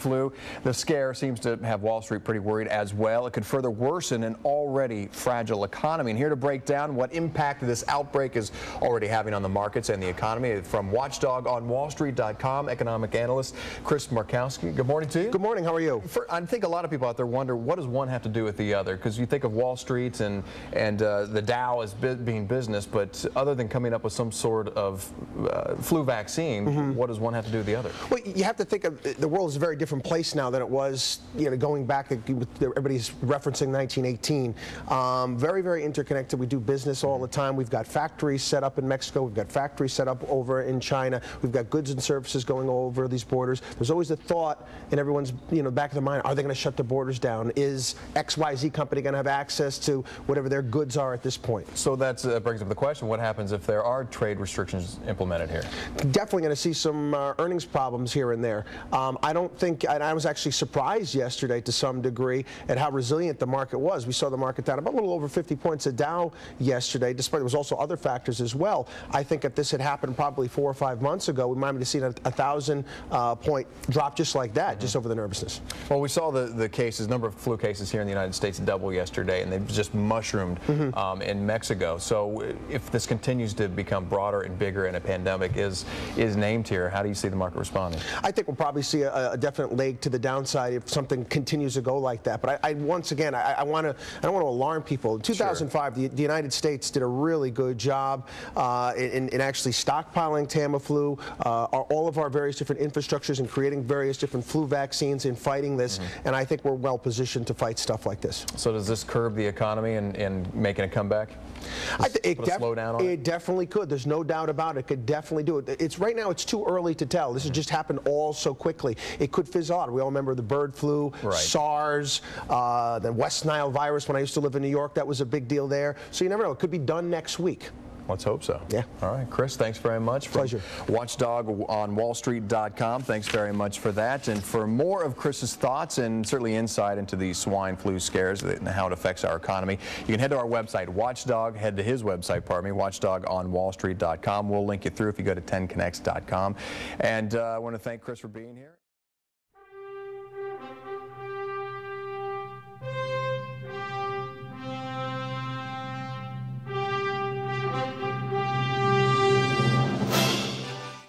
flu. The scare seems to have Wall Street pretty worried as well. It could further worsen an already fragile economy. And here to break down what impact this outbreak is already having on the markets and the economy, from Watchdog on WallStreet.com, economic analyst Chris Markowski. Good morning to you. Good morning. How are you? I think a lot of people out there wonder, what does one have to do with the other? Because you think of Wall Street and the Dow as being business, but other than coming up with some sort of flu vaccine, what does one have to do with the other? Well, you have to think of the world is a very different place now than it was, going back. Everybody's referencing 1918. Very, very interconnected. We do business all the time. We've got factories set up in Mexico. We've got factories set up over in China. We've got goods and services going over these borders. There's always the thought in everyone's back of their mind: are they going to shut the borders down? Is XYZ company going to have access to whatever their goods are at this point? So that brings up the question: what happens if there are trade restrictions implemented here? Definitely going to see some earnings problems here and there. I don't think, and I was actually surprised yesterday to some degree at how resilient the market was. We saw the market down about a little over 50 points a Dow yesterday, despite there was also other factors as well. I think if this had happened probably 4 or 5 months ago, we might have seen a 1,000-point drop just like that, just over the nervousness. Well, we saw the cases, number of flu cases here in the United States double yesterday, and they've just mushroomed in Mexico. So if this continues to become broader and bigger and a pandemic is named here, how do you see the market responding? I think we'll probably see a definite leg to the downside if something continues to go like that. But once again, I don't want to alarm people. In 2005, the United States did a really good job in actually stockpiling Tamiflu, all of our various different infrastructures, and creating various different flu vaccines in fighting this. And I think we're well positioned to fight stuff like this. So does this curb the economy and making a comeback? It definitely could. There's no doubt about it. It could definitely do it. Right now, it's too early to tell. This has just happened all so quickly. It could fizzle out. We all remember the bird flu, SARS, the West Nile virus when I used to live in New York. That was a big deal there. So you never know. It could be done next week. Let's hope so. Yeah. All right, Chris, thanks very much. Pleasure. Watchdog on WallStreet.com. Thanks very much for that. And for more of Chris's thoughts and certainly insight into the swine flu scares and how it affects our economy, you can head to our website, Watchdog. Head to his website, Watchdog on WallStreet.com. We'll link you through if you go to 10connects.com. And I want to thank Chris for being here.